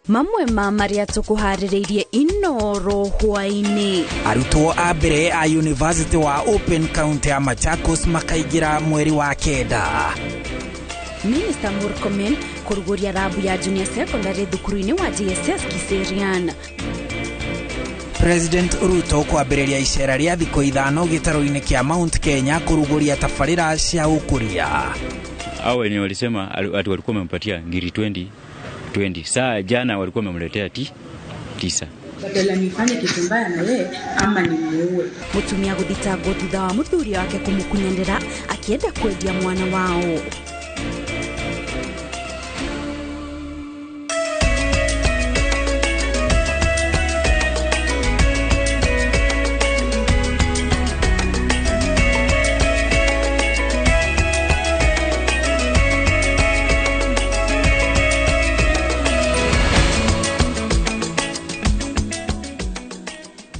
Mamwe ma maria tukuharireirie Inooro hwaini. Arutwo a mbere a University wa Open County ya Machakos makaigira mweri wa kenda. Minister Murkomen kuruguria rabu ya Junior Secondary thukuruini wa JSS Kiserian. President Ruto kwambĩrĩria icera rĩa thikũ ithano gĩtaro-inĩ kĩa Mount Kenya kuruguria tabarĩra cia ukuria. Hao wenye walisema ati walikuwa wamempatia ngiri 20. Saa jana walikuwa wamemletea 9. Badala nifanye kitu mbaya na yeye ama nimuue. Mutumia guthitangwo thutha wa muthuri wake kumukunyandira akienda kwendia mwana wao.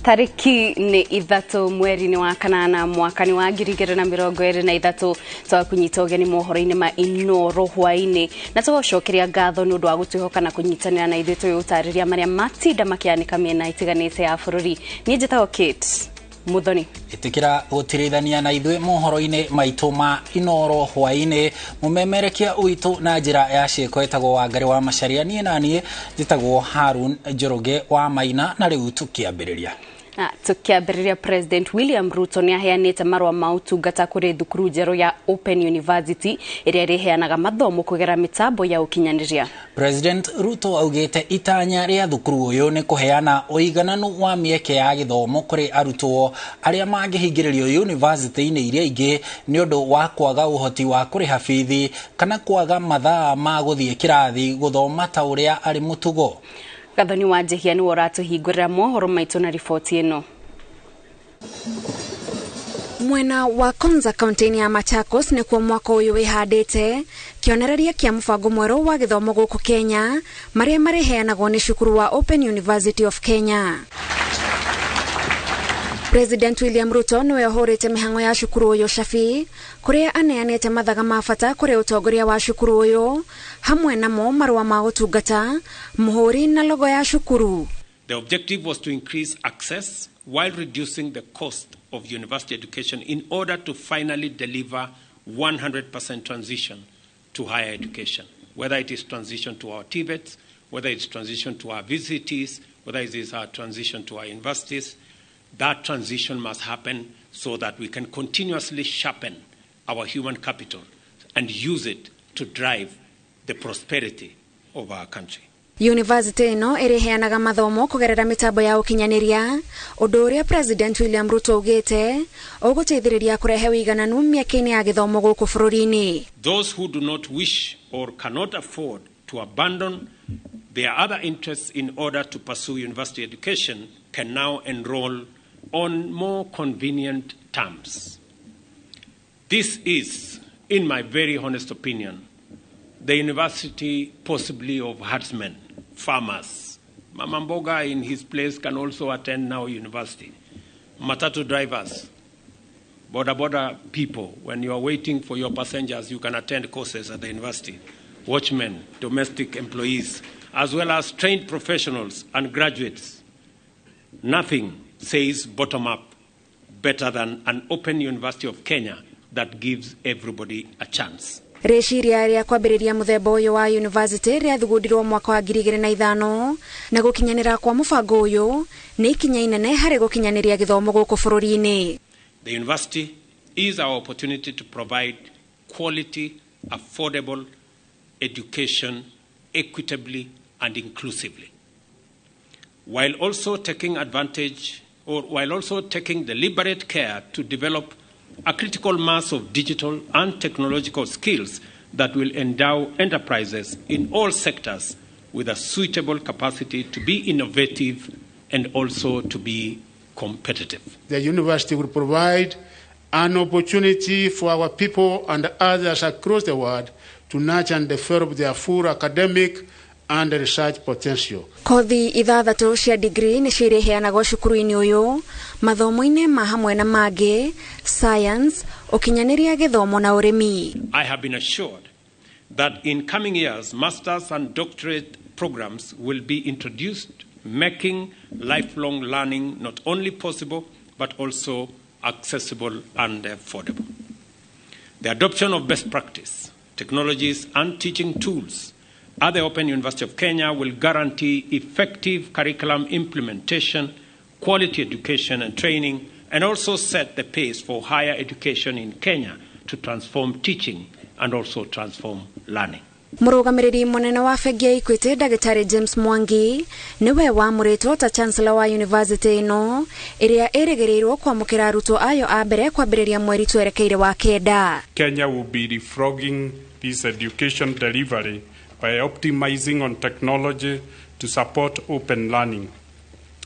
Tariki ni ithatu mweri ni wa kanana mwakani wa 2023 twa kunyita ugeni mohoro-ini ma Inooro hwaini na twacokeria ngatho ni undu wa gutwihoka na kunyitanira na ithuĩ twĩutariria maria matinda makianika miena itiganite ya bururi. Ni njĩtagwo Kate Muthoni. Itikira gutirithania na ithuĩ mohoro-ini maitũ ma Inooro hwaini mumemerekia uitu na njira ya ciĩko etagwo Wangari wa Macharia nie nanie njĩtagwo Harun Njoroge wa Maina na rĩu tukiambĩrĩria. Tukiambĩrĩria President William Ruto ni aheanĩte marũa ma ũtungata kũrĩ thukuru njerũ ya Open University ĩrĩa ĩheanaga mathomo kũgerera mĩtambo ya ũkinyanĩria. President Ruto augĩte itanya rĩa thukuru ũyũ nĩ kũheana ũigananu wa mĩeke ya gĩthomo kũrĩ arutwo arĩa mangĩhingĩrĩrio university-inĩ iria ingĩ nĩ ũndũ wa kwaga ũhoti wa kũrĩha bithi kana kwaga mathaa ma gũthiĩ kĩrathi gũthoma ta ũrĩa arĩ mũtugo. Gathoni wa Jehia ni waratuhingũrĩra mohoro maitũ na riboti ĩno. Mwena wa Konza kaunti ya Machakos ni kwa mwaka uyu wihandite kionereria kia mfango mwerũ wa gĩthomo gũkũ Kenya maria mareheanagwo ni cukuru wa Open University of Kenya. President William Ruto niwe ahũrĩte mihango ya cukuru uyu cabi kuria aneanĩte mathaga ma bata kuri utongoria wa cukuru uyu hamwe namo marũa ma ũtungata muhuri na logo ya cukuru. The objective was to increase access while reducing the cost of university education in order to finally deliver 100% transition to higher education, whether it is transition to our TVETs, whether it's transition to our VCTs, whether it is our transition to our universities. That transition must happen so that we can continuously sharpen our human capital and use it to drive the prosperity of our country. University ino iriheanaga mathomo kugerera mitambo ya ukinyanĩria ũndũ ũrĩa President William Ruto ugĩte ũgũteithĩrĩria kũrehe ũigananu mĩeke-inĩ ya gĩthomo gũkũ bũrũri-inĩ. Those who do not wish or cannot afford to abandon their other interests in order to pursue university education can now enroll on more convenient terms. This is, in my very honest opinion, the university possibly of herdsmen, farmers. Mama Mboga in his place can also attend now university. Matatu drivers, border people, when you are waiting for your passengers, you can attend courses at the university. Watchmen, domestic employees, as well as trained professionals and graduates. Nothing says bottom-up better than an Open University of Kenya that gives everybody a chance. Rĩciria rĩa kwambĩrĩria mũthemba ũyũ wa university rĩathugundirwo mwaka wa 2005 na gũkinyanĩra kwa mũbango ũyũ nĩ ikinya inene harĩ gũkinyanĩria gĩthomo gũkũ bũrũri-inĩ. The university is our opportunity to provide quality, affordable education equitably and inclusively, while also taking deliberate care to develop a critical mass of digital and technological skills that will endow enterprises in all sectors with a suitable capacity to be innovative and also to be competitive. The university will provide an opportunity for our people and others across the world to nurture and develop their full academic and research potential. Kothi ithathatũ cia degree nĩ cireheanagwo cukuru-inĩ ũyũ mathomo-inĩ ma hamwe na mangĩ science, ũkinyanĩria gĩthomo na ũrĩmi. I have been assured that in coming years, masters and doctorate programs will be introduced, making lifelong learning not only possible, but also accessible and affordable. The adoption of best practice, technologies, and teaching tools at the Open University of Kenya will guarantee effective curriculum implementation, quality education and training, and also set the pace for higher education in Kenya to transform teaching and also transform learning. Murugamiriri munene wa bengi ya Equity Dagitari James Mwangi niwe wamuritwo ta chancellor wa university ino iria irigirirwo kwamukira arutwo ayo a mbere kwambiriria mweri twerekeire wa kenda. Kenya will be refrogging this education delivery by optimizing on technology to support open learning.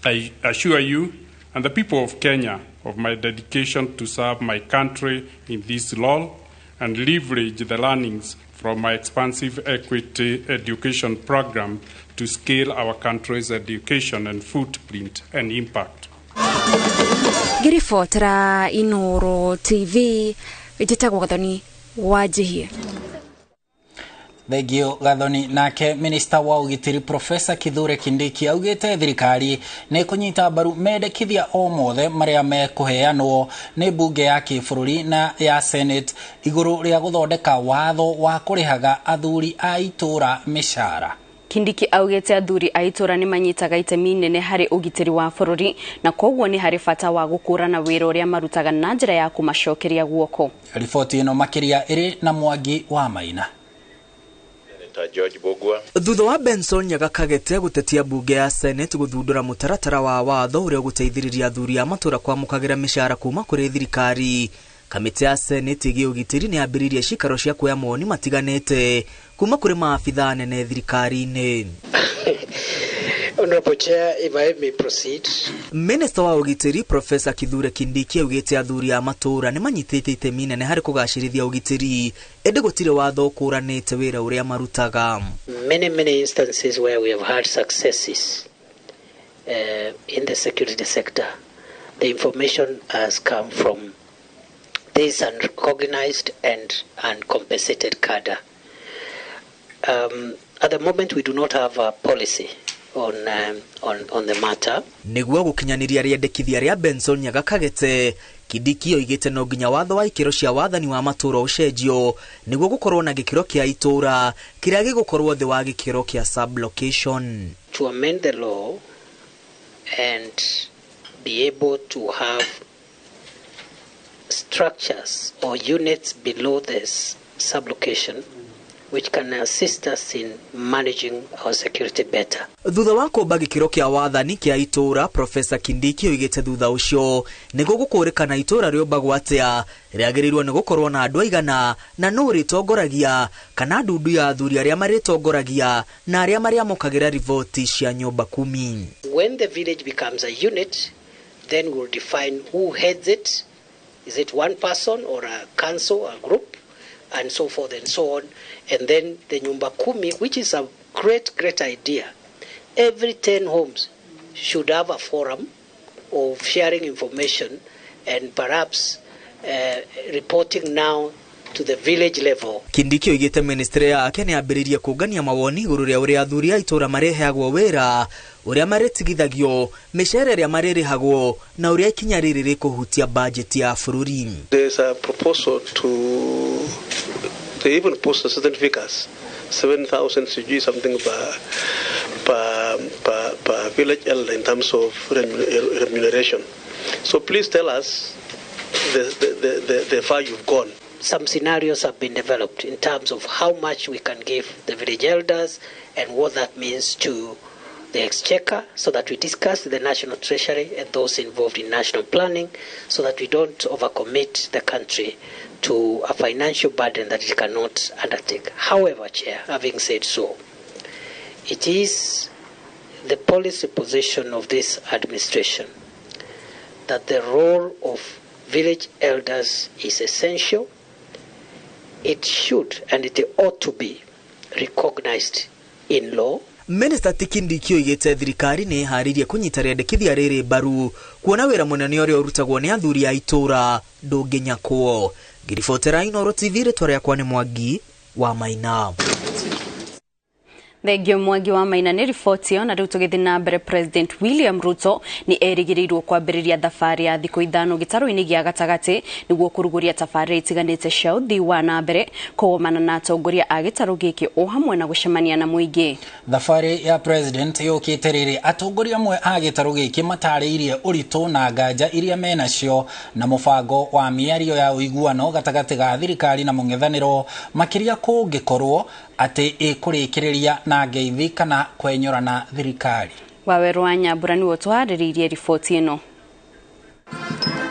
I assure you and the people of Kenya of my dedication to serve my country in this role and leverage the learnings from my expansive equity education program to scale our country's education and footprint and impact. Girifotera Inooro TV ijitagwo Gathoni wajihie. Thegio Gathoni. Nake Minister wa Ugitiri Professor Kithure Kindiki augite thirikari ni kunyita mbaru mendekithia o mothe maria mekuheanwo ni bunge ya kibũrũri na ya Senate iguru ria guthondeka watho wa kurihaga athuri a itura mishara. Kindiki augite athuri a itura ni manyitaga itemi nene hari ugitiri wa bũrũri na koguo ni hari bata wa gũkũrana wĩra ũrĩa marutaga na njĩra ya kumacokeria guoko. Riboti ino makiria iri na Mwangi wa Maina. Thutha wa Benson Nyagakagete gutetia bunge ya Senate guthundura mutaratara wa watho uria guteithiriria athuri a matura kwamukagira mishara kuma kuri thirikari, kamiti ya Senate igi ugitiri ni ambiririe cikaro cia kuoya moni matiganete kuma kuri maabitha nene thirikari-ini. Honorable Chair, if I may proceed. Minister wa ugitiri Professor Kithure Kindiki augite athuri a matura ni manyitite itemi nene hari kugacirithia ugitiri ende gutire watho kuranite wira uria marutaga. Many instances where we have had successes in the security sector. The information has come from this unrecognized and uncompensated cadre. At the moment, we do not have a policy on the matter. Niguo gukinyaniria riendekithia ria Benson Nyagakagete, Kindiki oigite no nginya watho wa ikiro cia wathani wa matura ucenjio niguo gukorwo na gikiro kia itura kiria gigukorwo thi wa gikiro kia sublocation. To amend the law and be able to have structures or units below this sublocation which can assist us in managing our security better. Thutha wa kumba gikiro kia wathani kia itura, Professor Kindiki oigite thutha ucio niguo gukurikana itura riombagwo atia riagirirwo ni gukorwo na andu aigana na no ritongoragia kana ndundu ya athuri aria maritongoragia na aria mariamukagira rivoti cia nyumba 10. When the village becomes a unit, then we'll define who heads it. Is it one person or a council, a group, and so forth and so on. And then the Nyumba Kumi, which is a great idea. Every 10 homes should have a forum of sharing information and perhaps reporting now to the village level. Kindiki oigite ministry yake ni ambiririe kungania mawoni iguru ria uria athuri a itura mareheagwo wira uria maretigithagio mishara ria marerehagwo na uria ikinya riri rikuhutia budget ya bururi. There's a proposal to they even post certain figures, 7,000 CG something per village elder in terms of remuneration. So please tell us the far you've gone. Some scenarios have been developed in terms of how much we can give the village elders and what that means to the exchequer, so that we discuss the National Treasury and those involved in national planning, so that we don't overcommit the country to a financial burden that it cannot undertake. However, Chair, having said so, it is the policy position of this administration that the role of village elders is essential. It should and it ought to be recognized in law. Minister Kindiki oigite thirikari ni haririe kunyita riendekithia riri baru kuona wira munene uria urutagwo ni athuri a itura ndunginyakwo. Girifotera Inooro TV ritwa riakwa ni Mwangi wa Maina. Thengio Mwangi wa Maina nĩ riboti ĩyo, na rĩu tũgĩthiĩ na mbere. President William Ruto nĩ erĩgĩrĩirwo kwambĩrĩria thabarĩ ya thikũ ithano gĩtarũ-inĩ gĩa gatagatĩ nĩguo kũrugũria tabarĩra itiganĩte cia ũthii wa na mbere kũgomana na atongoria a gĩtarũ gĩkĩ o hamwe na gũcemania na mũingĩ. Thabarĩ ya president yũkĩte rĩrĩ atongoria amwe a gĩtarũ gĩkĩ matarĩirie ũritũ na nganja iria menacio na mũbango wa mĩario ya ũiguano gatagatĩ ga thirikari na mũng'ethanĩro, makĩria kũngĩkorwo atĩ ĩkũrĩkĩrĩria na ngeithi kana kwenyora na thirikari. Waweru wa Nyambura nĩwe twarĩrĩirie riboti ĩno.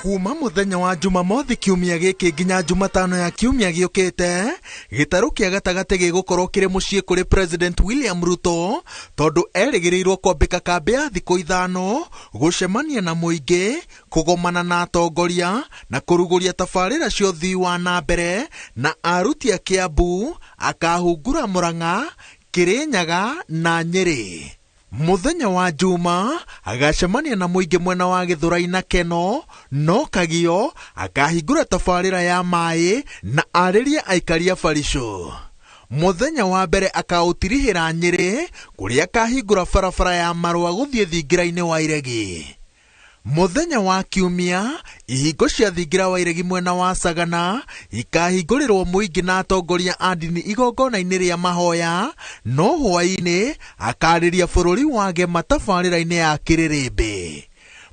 Kuma muthenya wa Jumamothi kiumia gĩkĩ nginya Jumatano ya kiumia gĩũkĩte, gĩtarũ kĩa gatagatĩ gĩgũkorwo kĩrĩ mũciĩ kũrĩ President William Ruto, tondũ erĩgĩrĩirwo kwambĩka kambĩ ya thikũ ithano, gũcemania na mũingĩ, kũgomana na atongoria na kũrugũria tabarĩra cia ũthii wa na mbere na aruti a Kiambu, akahungura Murang'a, Kirinyaga na Nyeri. Muthenya wa Juma agacemania na mũingĩ mwena wa Gĩthũrai na Keno, no Kagio akahingũra tabarĩra ya maĩ na arĩrie aikari a Barico. Muthenya wa mbere akaũtirihĩra Nyeri, kũrĩa akahingũra barabara ya marũa gũthiĩ thingira-inĩ wa Iregi. Muthenya wa kiumia ihingo cia thingira wa Iregi mwena wa Sagana ikahingũrĩrwo mũingĩ na atongoria a ndini igongona-inĩ rĩa mahoya, no hwaĩ-inĩ akarĩria bũrũri wage matabarĩra-inĩ ya Kĩrĩrĩmbĩ.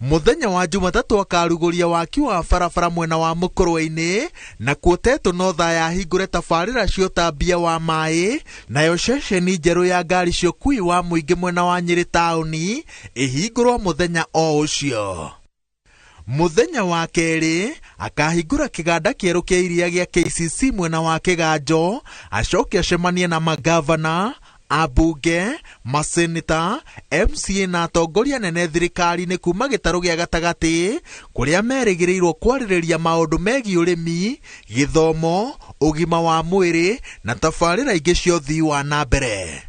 Muthenya wa Jumatatũ akarugũria waki wa barabara mwena wa Mũkũrwe-inĩ, na Kuotetũ no thaya hingũre tabarĩra cia ũtambia wa maĩ, nayo ceceni njerũ ya ngari cia ũkui wa mũingĩ mwena wa Nyeri taũni ĩhingũrwo muthenya o ũcio. Muthenya wa kerĩ akahingũra kĩganda kĩerũ kĩa iria gĩa KCC mwena wa Kĩganjo, acoke acemanie na magavana, abunge, maseneta, MCA na atongoria nene thirikari-inĩ kuma gĩtarũ gĩa gatagatĩ, kũrĩa merĩgĩrĩirwo kwarĩrĩria maũndũ megiĩ ũrĩmi, gĩthomo, ũgima wa mwĩrĩ na tabarĩra ingĩ cia ũthii wa na mbere.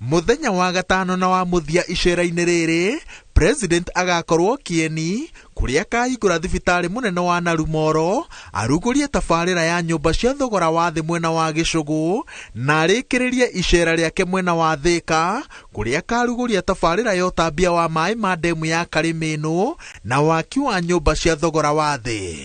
Muthenya wa gatano na wa mũthia icera-inĩ rĩrĩ, President agakorwo Kieni, kũrĩa akahingũra thibitarĩ mũnene wa Narumoro, arugũrie tabarĩra ya nyũmba cia thogora wa thĩ mwena wa Gĩcũgũ, na arĩkĩrĩrie icera rĩake mwena wa Thĩka, kũrĩa akarugũria tabarĩra ya ũtambia wa maĩ ma ndemu ya Karĩmĩnũ na waki wa nyũmba cia thogora wa thĩ.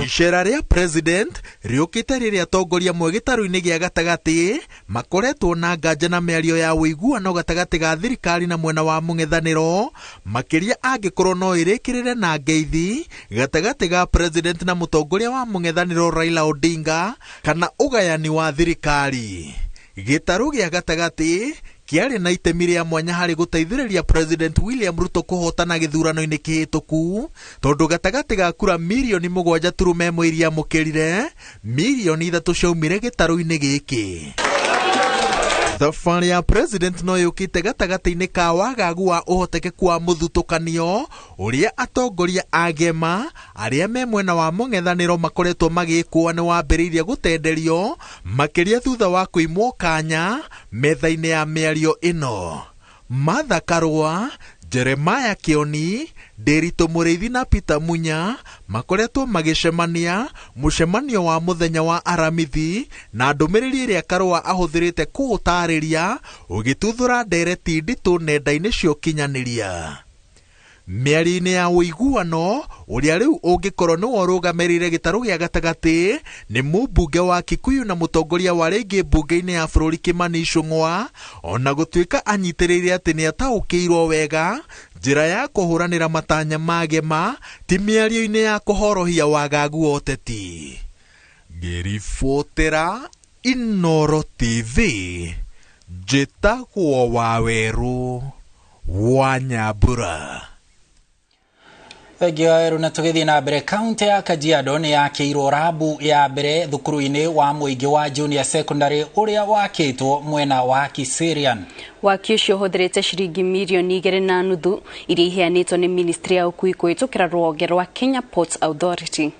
Icera rĩa President rĩũkĩte rĩrĩa atongoria amwe gĩtarũ-inĩ gĩa gatagatĩ makoretwo na nganja na mĩario ya ũiguano gatagatĩ ga thirikari na mwena wa mũng'ethanĩro, makĩria angĩkorwo no ĩrĩkĩrĩre na ngeithi gatagatĩ ga President na mũtongoria wa mũng'ethanĩro Raila Odinga kana ũgayani wa thirikari. Gĩtarũ gĩa gatagatĩ kĩarĩ na itemi rĩa mwanya harĩ gũteithĩrĩria President William Ruto kũhotana gĩthurano-inĩ kĩhĩtũku, tondũ gatagatĩ ga kura mirioni 7.1 iria mũkĩrire, mirioni 3 ciaumire gĩtarũ-inĩ gĩkĩ. Thabarĩ ya President no yũkĩte gatagatĩ-inĩ ka wagagu wa ũhotekeku wa mũthutũkanio ũrĩa atongoria agema arĩa me mwena wa mũng'ethanĩro makoretwo magĩkũa nĩ wambĩrĩirie gũtenderio, makĩria thutha wa kũimwo kanya metha-inĩ ya mĩario ĩno. Martha Karũa, Jeremiah Kioni, Nderitu Mũrĩithi na Peter Munya makoretwo magĩcemania mũcemanio wa mũthenya wa Aramithi, na ndũmĩrĩri ĩrĩa Karũa ahũthĩrĩte kũũtarĩria ũgĩtuthũra ndereti nditũ nenda-inĩ cia ũkinyanĩria. Mĩario-inĩ ya ũiguano ũrĩa rĩu ũngĩkorwo nĩ warũgamĩrĩire gĩtarũ gĩa gatagatĩ nĩ mũmbunge wa Kikuyu na mũtongoria wa rĩngĩ mbunge-inĩ ya bũrũri Kimani Ichung'wa, ona gũtuĩka anyitĩrĩire atĩ nĩ ataũkĩirwo wega njĩra ya kũhũranĩra matanya magema, ti mĩario-inĩ ya kũhorohia wagagu wa ũteti. Ngĩribotera Inooro TV, njĩtagwo Waweru wa Nyambura. Thegio na tũgĩthiĩ na mbere, kaunti ya Kajiado nĩ yakĩirwo rambu ya mbere thukuru-inĩ wa mũingĩ wa junior secondary ũrĩa wakĩtwo mwena wa Kiserian. Waki ũcio ũhũthĩrĩte ciringi mirioni 2.5 iria iheanĩtwo nĩ Ministry ya Ũkui kũhĩtũkĩra rũhonge rwa Kenya Ports Authority.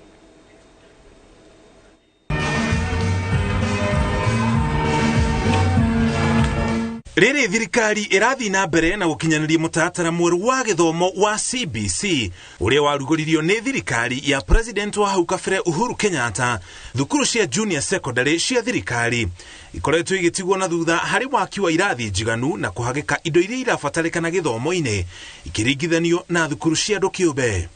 Riri thirikari irathi na mbere na gukinyaniria mutatara mweru wa githomo wa CBC uria warugoririo ni thirikari ya president wa hau kabere Uhuru Kenyatta. Thukuru cia junior secondary cia thirikari ikoretwo igitigwo na thutha hari waki wa irathi njiganu na kuhagika indo iria irabatarikana githomo-ini ikiringithanio na thukuru cia andu kiumbe.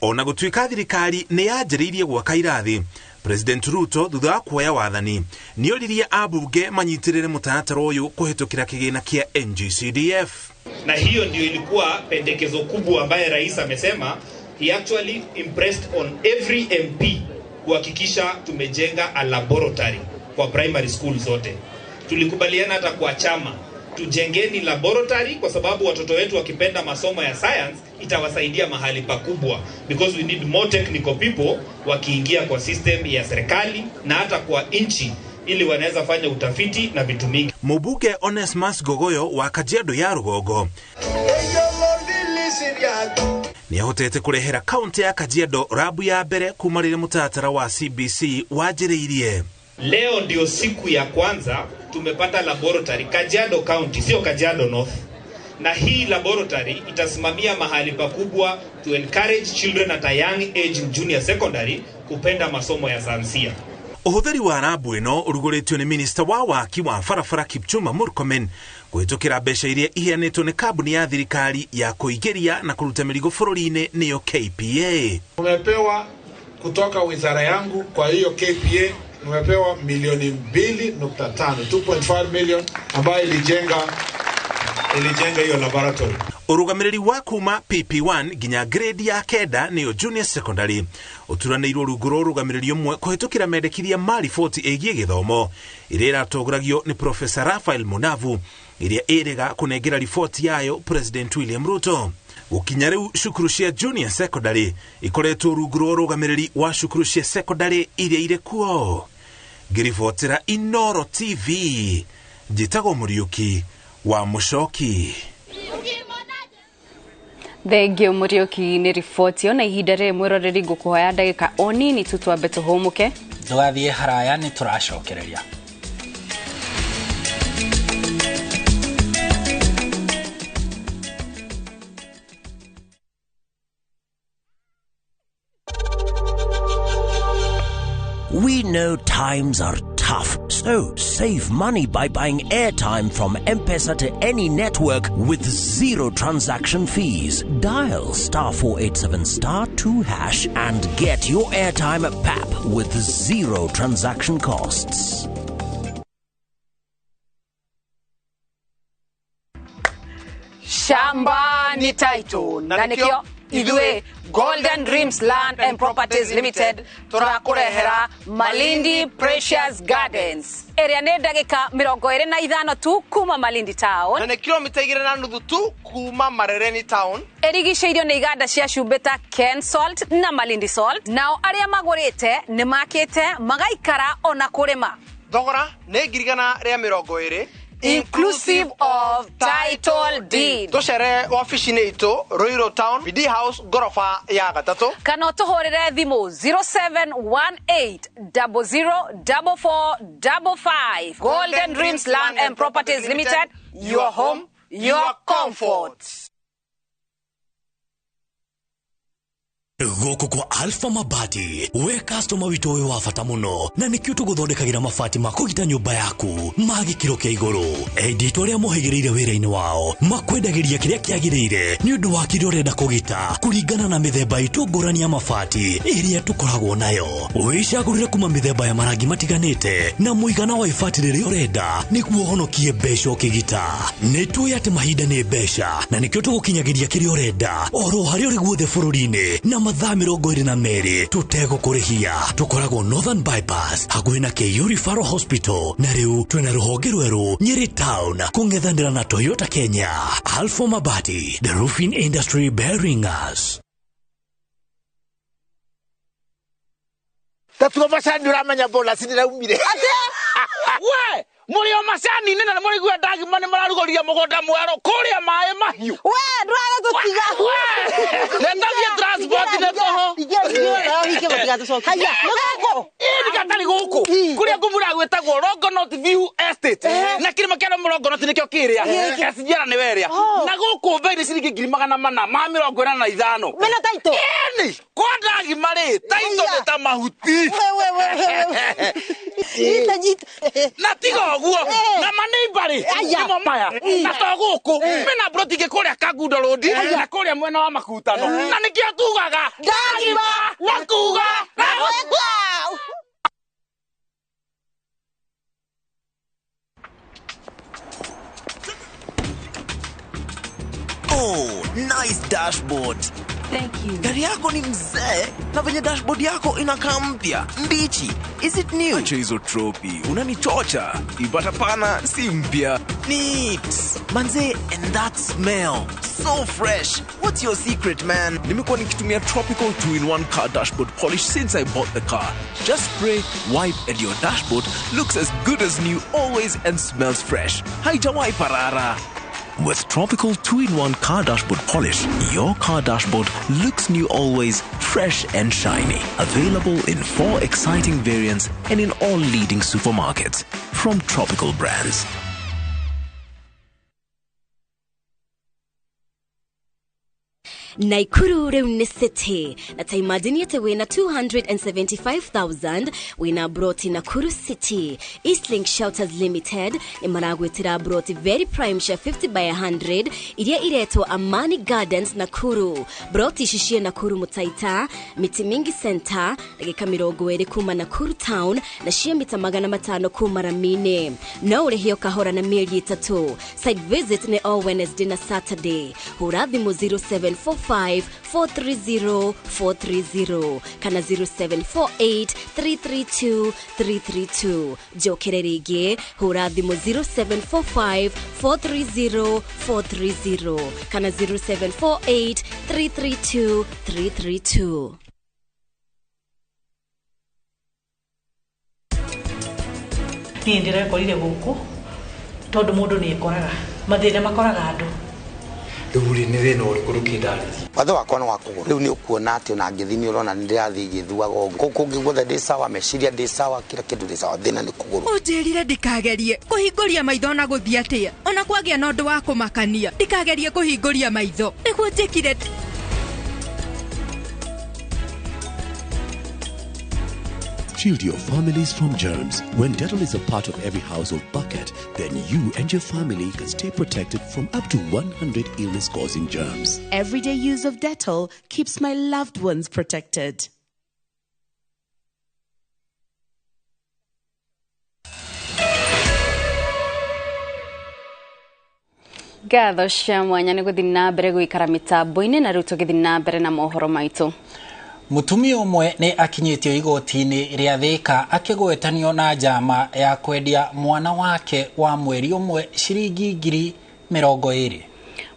Ona gutuika thirikari ni yanjiriirie gwaka irathi, President Ruto thutha wa kuoya wathani ni oririe abunge manyitirire mutatara uyu kuhitukira kigina kia NGCDF. Na hiyo ndio ilikuwa pendekezo kubwa ambaye rais amesema he actually impressed on every MP kuhakikisha tumejenga a laboratory kwa primary school zote. Tulikubaliana hata kwa chama tujengeni laboratory kwa sababu watoto wetu wakipenda masomo ya science itawasaidia mahali pakubwa, because we need more technical people wakiingia kwa system ya serikali na hata kwa nchi ili wanaweza fanya utafiti na vitu mingi. Mubuge Onesmus Gogoyo wa Kajiado ya Rugongo ni ahotete kurehera kaunti ya Kajiado rabu ya mbere kumarire mutatara wa CBC wajiriirie. Leo ndio siku ya kwanza tumepata laboratory Kajiado County, sio Kajiado North. Na hii laboratory itasimamia mahali pakubwa to encourage children at a young age in junior secondary kupenda masomo ya sayansia. Uhuthiri wa rabu ino urugoretio ni minister wa waki wa barabara Kipchumba Murkomen kuhitukira mbeca iria iheanitwo ni kambuni ya thirikari ya kuigeria na kuruta mirigo bururi-ini niyo KPA. Tumepewa kutoka wizara yangu kwa hiyo KPA tumepewa milioni 2.5 2.5 million ambayo ilijenga hiyo laboratory. Urugamiriri wa kuma PP1 ginya grade ya kenda niyo junior secondary uturanirwo ruguru rugamiriri umwe kuhitukira mendekithia marifoti egie githomo iria iratogoragio ni Professor Raphael Munavu iria irega kunengera rifoti yayo President William Ruto. Gukinya riu cukuru cia junior secondary ikoretwo ruguru rugamiriri wa cukuru cia secondary iria ire kuo. Girivotera Inooro TV Jitago Muriuki wa Mushoki. Thengio Muriuki ni rifoti ona ihinda ri mwiroreri ngukuhoya ndagika onini tutwambe tuhumuke tugathie haraya ni turacokereria. We know times are tough, so save money by buying airtime from M-Pesa to any network with zero transaction fees. Dial *487*2# and get your airtime PAP with zero transaction costs. Shamba ni title na nikio idwe Golden Dreams Land and Properties Limited turakurehera Malindi Precious Gardens. Area ne ndagika 25 tu kuma Malindi Town. Na ne kilomita 2.5 tu kuma Marereni Town. Erigiceirio ni iganda cia Cumbita Ken Salt na Malindi Salt. Nao aria magurite ni makite magaikara ona kurima. Thogora ne girigana ria 20 inclusive of title deed. Tuchere office-ini itu Ruiru Town, BD House, gorofa ya gatatu. Kana tuhorere thimu 0718004455. Golden Dreams Land and Properties Limited, your home, your comfort. Goko kwa Alpha Mabati, we customer wito we wafata muno na nikio tuguthondekagira mabati makugita nyumba yaku magikiro kia iguru. Edit aria mohegereire wira-ini wao makwendagiria kiria kiagirire ni undu wa kiria urenda kugita kuringana na mithemba itu ngurani ya mabati iria tukoragwo nayo. Wicagurire kuma mithemba ya marangi matiganite na muigana wa ibati riria urenda niguo honokie mbeca ukigita. Nituoĩ ati mahinda ni mbeca na nikio tugukinyagiria kiria urenda oro haria uri guothe bururi-ini na mathaa 22 tutegũkũrĩhia. Tukoragwo Northern Bypass hakuhĩ na KU Referral Hospital na rĩu twĩna rũhonge rwerũ Nyeri Town kũng'ethanĩra na Toyota Kenya. Alpha Mabati, the roofing industry bearing us. Tatuo macani uramenya bola siniraumire. We Murio macani nene na muri gwa ndagi mane mararugoria mugonda mwero kuria mae mahiu. We ndwara gutiga. Nenda via transport ne toho. Ige gutiga tucoka. Haya, nugo. ni gatari guku kuria nguvura gwetagwo Longonot View Estate na kirima kia Longonot nikio kiria SGR ni weria na guku mbei ni ciringi 445 mena taito ni kodagi mari taito ni ta mahuti Jita na tiga guo na maneimbari imo maya na to guku mena brotike kuria Kagundo Road na kuria mwena wa Makutano na nikio tugaga dagima na kuga Oh, nice dashboard. Thank you. Gari yako ni mzee na venye dashboard yako inakaa mpya, mbichi. Is it new? Acha hizo tropi, unanichocha. Ipata pana si mpya. Neat. Manze, and that smell. So fresh. What's your secret, man? Nimekuwa nikitumia Tropical 2-in-1 car dashboard polish since I bought the car. Just spray, wipe, and your dashboard looks as good as new always and smells fresh. Haijawahi parara. With Tropical 2-in-1 car dashboard polish, your car dashboard looks new always, fresh and shiny. Available in 4 exciting variants and in all leading supermarkets from Tropical brands. Naikuru Reuni City. That's imagine yet wina 275,000 wina brought in Nakuru City. Eastlink Shelters Limited ni maragwetira brought very prime share 50 by 100 iria ireto Amani Gardens Nakuru. Brought ishishie Nakuru Mutaita, Miti Mingi Center, dakika 20 kuma Nakuru Town na shia mita 500 kuma Ramine. Na urehio kahora na mieli 3. Site visit ni all Wednesday na Saturday. Hurathi mu 0745-430-430 kana 0748-332-332 jokererege hurathi mu 0745-430-430 kana 0748-332-332. Ni ndirekorire guku tondu mundu ni ekoraga mathina makoraga andu Rĩu nĩ thĩna ũrĩkũ rũkĩndarĩria watho wakwa nĩ wakũgũra rĩu nĩ ũkuona atĩ ona ngĩthi nĩ ũrona nĩ ndĩrathiĩ gĩthuaga ũguo kũngĩ guothe ndĩ sawa meciria ndĩ sawa kila kĩndũ ndĩ sawa thĩna nĩ kũgũrũ ũnjĩrire ndikagerie kũhingũria maitho na gũthiĩ atĩa ona kwagĩa na ũndũ wa kũmakania ndikagerie kũhingũria maitho nĩguo njĩkire. Shield your families from germs. When Dettol is a part of every household bucket, then you and your family can stay protected from up to 100 illness-causing germs. Everyday use of Dettol keeps my loved ones protected. Gatho cia mwanya nĩ gũthiĩ na mbere gũikara mitambo-inĩ na rĩu tũgĩthiĩ na mbere na mohoro maitũ. Mutumia umwe ni akinyitio igoti-inĩ rĩa Thika akigwetanio na njama ya kwendia mwana wake wa mweri umwe ciringi 20,000.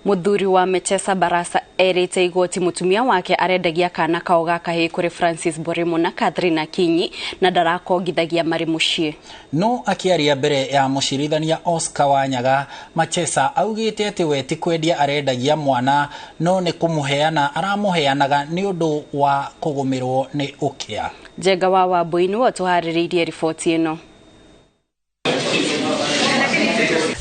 Muthuri wa Mechesa Barasa erite igoti mutumia wake arendagia kana kao gakahe kuri Francis Borimo na Catherine Akinyi na ndarakongithagia mari mucii. No akiaria mbere ya mucirithania Oscar Wanyaga, Mechesa augite ati we ti kwendia arendagia mwana no ni kumuheana aramuheanaga ni undu wa kugumirwo ni ukia. Jega wa Wambui wo tuhaririirie riboti ino.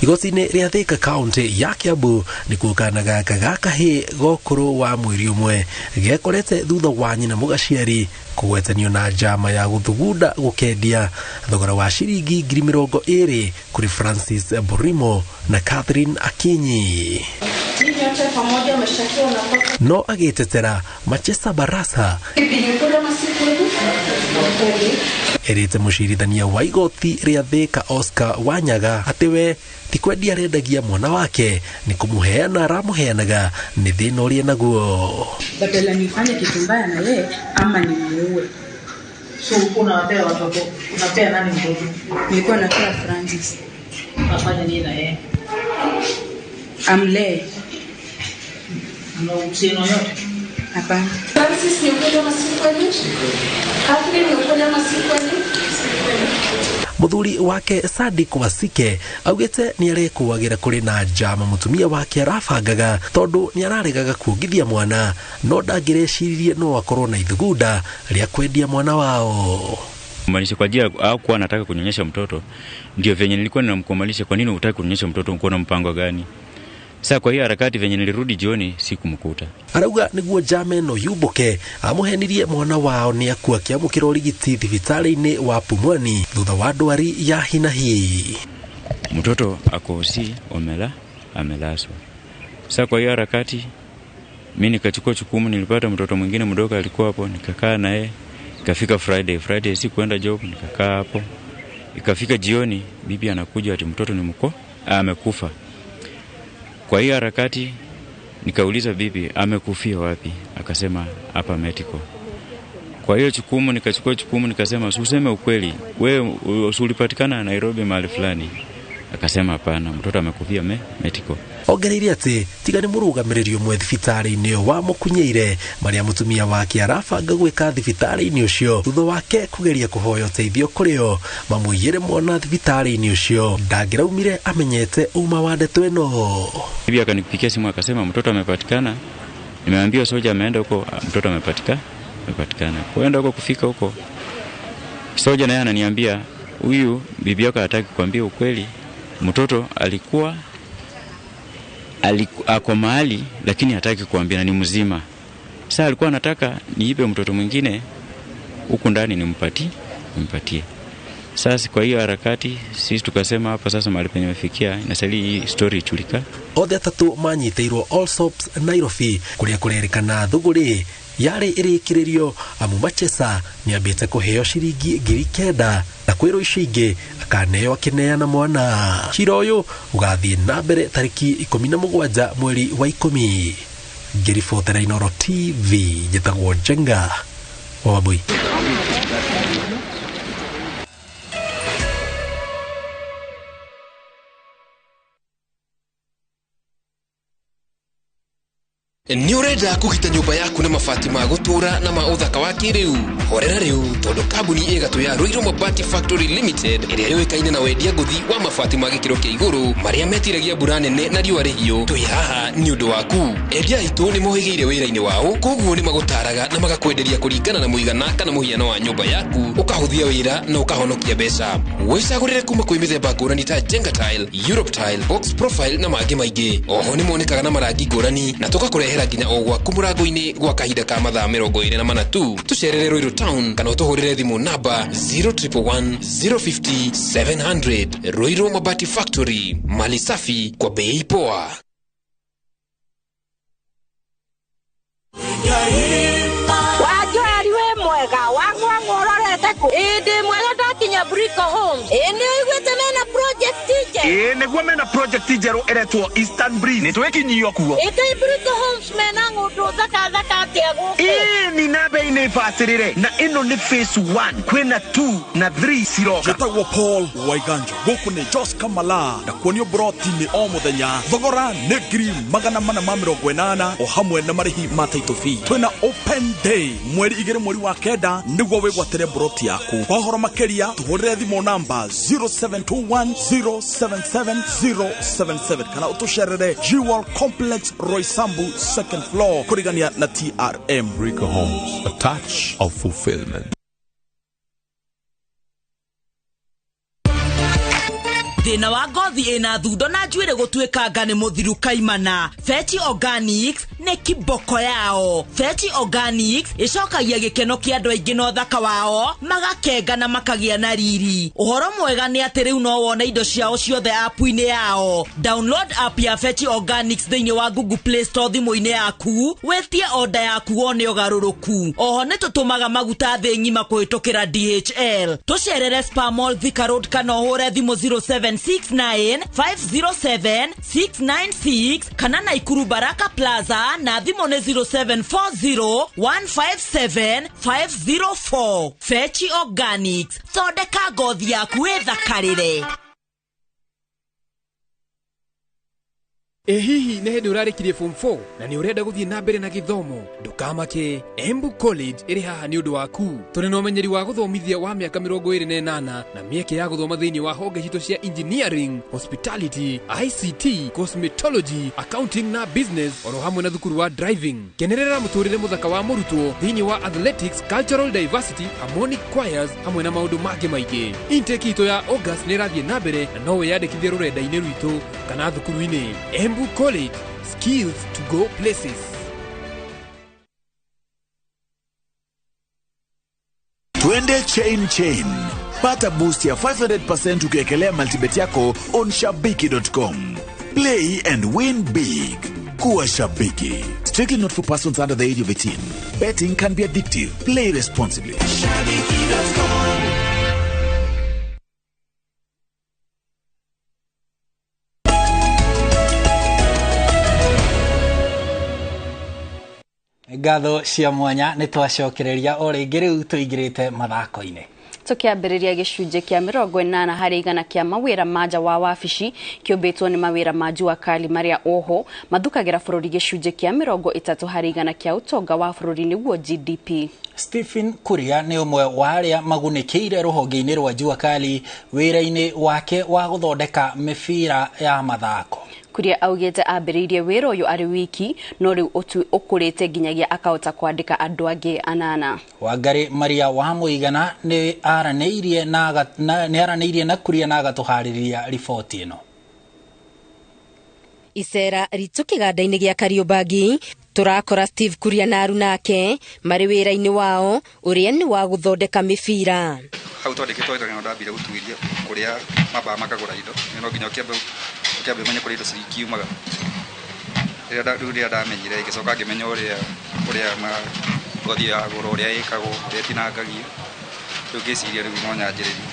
Igoti-inĩ rĩa Thika County ya Kiambu nĩ kuokanaga gakahe gokũrũ wa mweri ũmwe gekorete thutha wa nyina mũgaciari kũgwetanio na njama ya gũthugunda gũkendia thogora wa ciringi 20,000 kuri Francis Borimo na Catherine Akinyi. No agĩtetera Mechesa Barasa erite mũcirithania wa igoti rĩa Thika Oscar Wanyaga atĩ we ti kwendia arendagia mwana wake ni kumuheana aramuheanaga ni thĩna ũrĩa naguo. Badala nifanye kitu mbaya na yeye ama nimuue. So unawapea watoto, unapea nani mtoto? Nilikuwa napea Francis. Unafanya nini na yeye? Amlee. Una uhusiano yote? Hapana. Francis ni ukweli ama si kweli? Catherine ni ukweli ama si kweli? Muthuri wake Sadik Wasike augite ni arekuagira kuri na njama mutumia wake arabangaga tondu ni araregaga kuongithia mwana no ndangirecirie no akorwo na ithugunda ria kwendia mwana wao. Kumalisha kwa ajili au kuwa anataka kunyonyesha mtoto, ndio venye nilikuwa ninamkumalisha. Kwa nini unataka kunyonyesha mtoto, uko na mpango gani? Sasa kwa hiyo harakati venye nilirudi jioni sikumkuta. Arauga niguo Jamen Oyuboke amuhenirie mwana wao ni akua kiamukira urigiti thibitari-ini wa Pumwani thutha wa ndwari ya hinahi. Mtoto ako amelaswa. Sasa kwa hiyo harakati mimi nikachukua jukumu, nilipata mtoto mwingine mdogo alikuwa hapo, nikakaa naye. Ikafika Friday si kwenda job, nikakaa hapo. Ikafika jioni bibi anakuja ati mtoto ni amekufa. Kwa hiyo harakati nikauliza bibi amekufia wapi? Akasema hapa medical. Kwa hiyo nikachukua jukumu nikasema useme ukweli. Wewe ulipatikana Nairobi mahali fulani. Akasema hapana, mtoto amekufia medical. Ongereire ati tiga ni murugamirio mwe thibitari-ini wa Mukunyeire maria mutumia wake arabanga gwika thibitari-ini ucio thutha wake kugeria kuhoya uteithio kurio mamuyire mwana thibitari-ini ucio ndangiraumire amenyete uma wa ndeto ino. Bibi akanipigia simu akasema mtoto amepatikana. Nimeambia soja ameenda huko, mtoto amepatikana. Kwenda huko kufika huko, soja naye ananiambia huyu bibi yako hataki kuambia ukweli. Mtoto alikuwa ako mahali lakini hataki kuambia ni mzima. Sasa alikuwa anataka niipe mtoto mwingine huko ndani nimpatie. Sasa kwa hiyo harakati sisi tukasema hapa sasa mahali penye mefikia inasali hii story ichulika. Othe atatu manyiteirwo Allsops Nairobi kuria kurerekana thuguri yari irikiririo amu Machesa niambite kuheo ciringi 9,000 na kwiro icio ingi akaneo akineana mwana. Cira uyu ugathie na mbere tariki 17 mweri wa 10. Ngiribotera Inooro TV njitagwo Jenga Wabui. Ni urenda kugita nyumba yaku na mabati ma gutura na ma uthaka wa kiriu. Horera riu tondu kambuni igatu ya Ruiru Mabati Factory Limited iria yoikaine na wendia nguthi wa mabati ma gikiro kia iguru maria metiragia mbura nene na riua rihio. Twi haha ni undu waku. Endia itu ni mohigeire wira-ini wao, koguo ni magutaraga na magakwenderia kuringana na muigana kana muhiano wa nyumba yaku, ukahuthia wira na ukahonokia mbeca. Wicagurire kuma kwi mithemba ngurani ta Jenga Tile, Europe Tile, Box Profile na mangi maingi. Oho ni monekaga na marangi ngurani na tugakurehera nginya ogwa kumurango-ini gwa kahinda ka mathaa 24 tu. Tucerere Ruiru Town kana utuhurire thimu namba 0111 050 700. Ruiru Mabati Factory, mali safi kwa bei poa. Wajwari we mwega wangwa ngororete ku indi mwega ndakinya Brico Homes ene igwete mena project teacher negwo mena project njeru eretwo Eastern Breeze nitwekinyio kuo ite Brico Homes mena ngundu thaka atia guku ni nabe-ini basirire na ino ni phase 1 kwina 2 na 3 siroka. Jetagwo Paul Waiganjo guku ni Jos Kamala na kuonio broti ni o muthenya thogora ni 480 o hamwe na marihi ma title fee. Twina open day mweri 2 mweri wa kenda niguo wigwatire broti yaku. Kwa horo makeria tuhurire thimu namba 0721077077 kana utusherere Jewel Complex Roysambu second floor kurigania na TRM. Brico Homes, a touch of fulfillment. Thina wa ngothi ina thundo na njuire gutuikanga ni muthiru kaimana. Fetch Organics ne kiboko yao. Fetch Organics icokagia gikeno kia andu aingi no thaka wao magakenga na makagia na riri. Uhoro mwega ni ati riu no wona indo ciao ciothe app-ini yao. Download app ya Fetch Organics thiini wa Google Play Store thimu-ini yaku wetie order yaku wone ugaruruku. Oho ne tutumaga maguta thi ngima kuhitukira DHL. Tucerere Spar Mall Thika Road kana uhure thimu 0769-507-696 kana Naikuru Baraka Plaza na thimu ne 0740-157-504. Fetch Organics, thondeka ngothi yaku ithakarire. Hihi nĩ hĩndĩ ũrarĩkirie form 4 na nĩ ũrenda gũthiĩ na mbere na gĩthomo? Ndũkamake, Embu College ĩrĩ haha nĩ ũndũ waku. Tũrĩ na ũmenyeri wa gũthomithia wa mĩaka 28 na mĩeke ya gũthoma thĩinĩ wa honge citũ cia engineering, hospitality, ICT, cosmetology, accounting na business, oro hamwe na thukuru wa driving. Kenerera mũtũrĩre mũthaka wa mũrutwo thĩinĩ wa athletics, cultural diversity, harmonic choirs hamwe na maũndũ mangĩ maingĩ. Intake itũ ya August nĩ ĩrathiĩ na mbere na no wĩyandĩkithie rũrenda-inĩ rwitũ kana thukuru-inĩ. Embu College, skills to go places. Twende chain. Pata boost ya 500% ukiekelea multibet yako on shabiki.com. Play and win big. Kuwa Shabiki. Strictly not for persons under the age of 18. Betting can be addictive. Play responsibly. Shabiki.com. Ngatho cia mwanya nĩ twacokereria o rĩngĩ rĩu tũingĩrĩte mathako-inĩ. Tukiambĩrĩria gĩcunjĩ kĩa 80 harĩ igana kĩa mawĩra manja wa wabici kĩũmbĩtwo nĩ mawĩra ma jua kali marĩa oho mathukagĩra bũrũri gĩcunjĩ kĩa 30 harĩ igana kĩa ũtonga wa bũrũri nĩguo GDP. Stephen Kuria nĩ ũmwe wa arĩa magunĩkĩire rũhonge-inĩ rwa jua kali wĩra-inĩ wake wa gũthondeka mĩbira ya mathako. Kuria augĩte ambĩrĩirie wĩra ũyũ arĩ wiki no rĩu ũkũrĩte nginyagia akahota kwandĩka andũ angĩ 8. Wangari Maria wa Mũigana nĩ aranĩirie na Kuria na agatũharĩria riboti ĩno. Icera ritũ kĩganda-inĩ gĩa Kariombangi turakora Steve Kuria na aruna ake marĩ wĩra-inĩ wao ũrĩa nĩ wa gũthondeka mĩbira. Hau twandĩkĩtwo wĩra na ndambire gũtuĩria kũrĩa mamba makagũra indo no nginya kĩambe menye kũrĩa indo cikiumaga. Rĩrĩa ndamenyire ngĩcoka ngĩmenya ũrĩa ngothi ya gũra ũrĩa ĩkagwo ũrĩa tinangagio rĩu ngĩciria rĩu no nyanjĩrĩrie.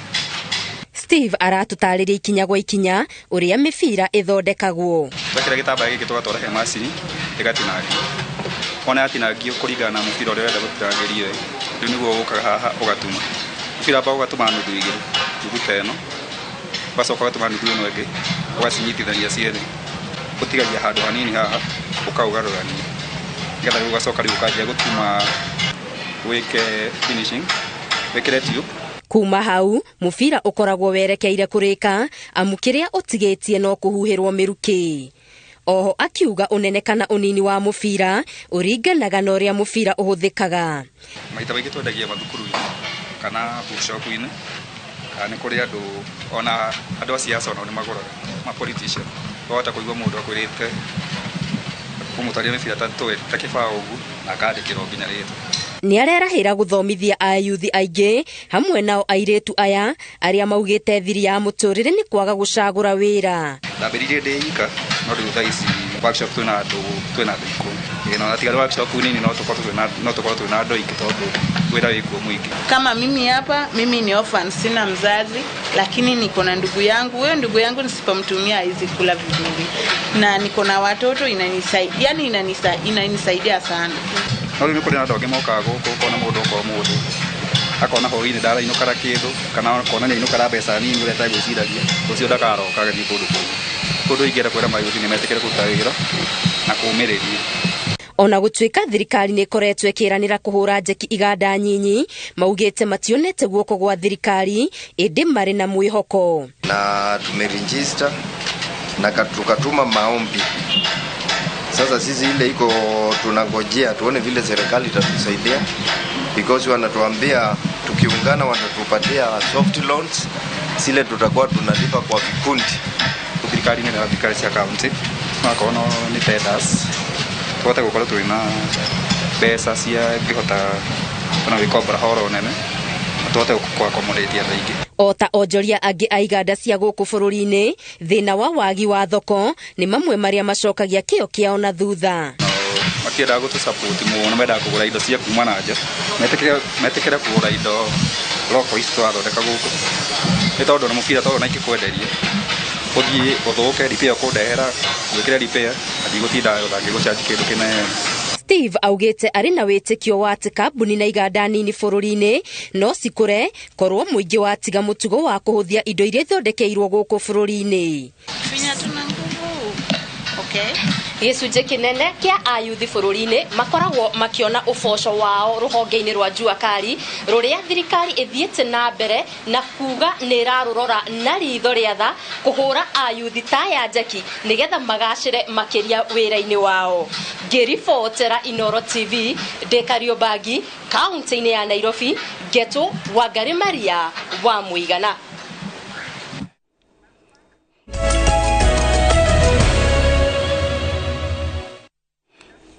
Steve aratũtarĩria ikinya gwa ikinya ũrĩa mĩbira ĩthondekagwo. Twekĩra gĩtambaya gĩkĩ tũgatwara he macini ĩgatinangio. Ona yatinangio kũringana na mũbira ũrĩa ũrenda gũtinangĩrio rĩu nĩguo ũkaga haha ũgatuma. Mũbira ambao ũgatuma nuthu igĩrĩ nuthu ta ĩno ũgacoka ũgatuma nuthu ĩno ĩngĩ ũgacinyitithania cierĩ ũtigagia handũ hanini haha ũkaũgarũrania nĩgetha rĩu ũgacoka rĩu ũkanjia gũtuma wĩke finishing wĩkĩre tube. Kuma hau mũbira ũkoragwo werekeire kũrĩka amu kĩrĩa ũtigĩtie no kũhuhĩrwo mĩrukĩ. Oho akiuga ũnene kana ũnini wa mũbira ũringanaga na ũrĩa mũbira ũhũthĩkaga. Maita maingĩ twendagia mathukuru-inĩ kana bookshop-inĩ kana nĩ kũrĩ andũ ona andũ a siasa ona nĩ magũraga ma politician wahota kũigua mũndũ akwĩrĩte kũmũtaria mĩbira ta kĩbaũ ũguo na akandĩkĩrwo nginya rĩtwa. Nĩ arerahĩra gũthomithia ayuthi aingĩ hamwe nao airĩtu aya arĩa maugĩte thiri ya mũtũrĩre nĩ kwaga gũcagũra wĩra. Ndambĩrĩirie ndĩ ika no rĩu thaa ici workshop twĩna andũ ikũmi. Na tiga workshop nini no tũkorwo twĩna andũ aingĩ tondũ wĩra wĩkuo mũingĩ. Kama mimi hapa, mimi ni orphan, sina mzazi, lakini niko na ndugu yangu. Huyo ndugu yangu nisipomtumia hizi kula vizuri. Na niko na watoto inanisaidia sana. No rĩu nĩ kũrĩ na andũ angĩ mokaga gũkũ ũkona mũndũ okorwo mũndũ akona hwaĩ-inĩ ndarainũkara kĩndũ kana kona nĩ ainũkara mbeca nini ũrĩa atagwĩciragia rũciũ ndakaroka agathiĩ kũndũ kũngĩ ingĩenda kwĩra mayuthi nĩ metĩkĩre kũruta wĩra na kũũmĩrĩria. Ona gũtuĩka thirikari nĩ ĩkoretwo ĩkĩranĩra kũhũra njeki iganda nyinyi maugĩte mationete guoko gwa thirikari ĩndĩ marĩ na mwĩhoko. Na tumeregister na tukatuma maombi. Sasa sisi ile iko tunangojea tuone vile serikali itatusaidia because wanatuambia tukiungana watatupatia soft loans zile tutakuwa tunalipa kwa vikundi. Thirikari nĩ na thirikari cia county makona ni tenders tuhote gũkorwo twĩna mbeca cia ngĩhota ona gwĩkombora horo nene tuhote gũkomodĩtia andũ aingĩ. Ota onjoria angĩ a iganda cia gũkũ bũrũri-inĩ thĩna wa wagi wa thoko nĩ mamwe marĩa macokagia kĩo kĩao na thutha. Makĩendaga gũtũsupport mũno mendaga kũgũra indo cia kuma na nja metĩkĩre kũgũra indo loko ici twathondeka gũkũ nĩ tondũ na mũbira tondũ na ikĩkwenderia ũthiĩ ũthũke repair kũndehera gwĩkĩra repair ndigũtinda ũtangĩgũchanji kĩndũ kĩnene. Steve augĩte arĩ na wĩtĩkio wa atĩ kambuni na iganda nini bũrũri-inĩ no cikũre korwo mũingĩ watiga mũtugo wa kũhũthia indo iria ithondekeirwo gũkũ bũrũri-inĩ. gicunjĩ kinene kia ayuthi bũrũri-inĩ makoragwo makiona ũboco wao rũhonge-inĩ rwa Juakali rũrĩa thirikari ĩthiĩte na mbere na kuga nĩ ĩrarũrora na ritho rĩa tha kũhũra ayuthi ta ya njeki nĩgetha magacĩre makĩria wĩra-inĩ wao. Ngĩribotera Inooro TV Kariobangi kaunti-inĩ ya Nairobi Geto Wangari Maria wa Mũigana.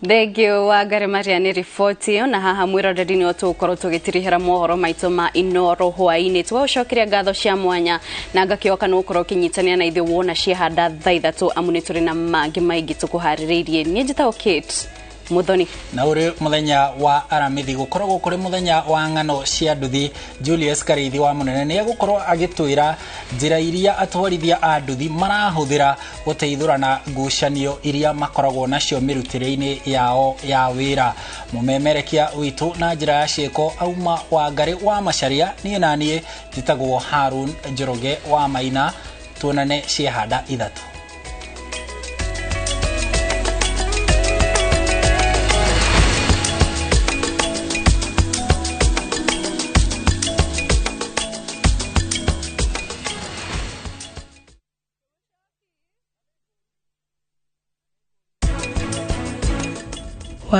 Thengio Wangari Maria nĩ riboti ĩyo na haha mwĩroreri nĩ tũgũkorwo tũgĩtirihĩra mohoro maitũ ma Inooro hwaĩ-inĩ. Tũgũcokeria ngatho cia mwanya na ngakĩoka nĩ gũkorwo ũkĩnyitania na ithuĩ wona ciahanda thaa ithatũ amu nĩ tũrĩ na mangĩ maingĩ tũkũharĩrĩirie. Niĩ njĩtagwo Kate Muthoni. Na uri muthenya wa aramithi gukoragwo kuri muthenya wa ng'ano cia nduthi. Julius Karithi wa Munene ni gukorwo agitwira njira iria atwarithia a nduthi marahuthira guteithurana ngucanio iria makoragwo nacio mirutire-ini yao ya wira. Mumemerekia witu na njira ya cieko auma Wangari wa Macharia ni nanie njitagwo Harun Njoroge wa Maina. Tuonane ciahanda ithatũ.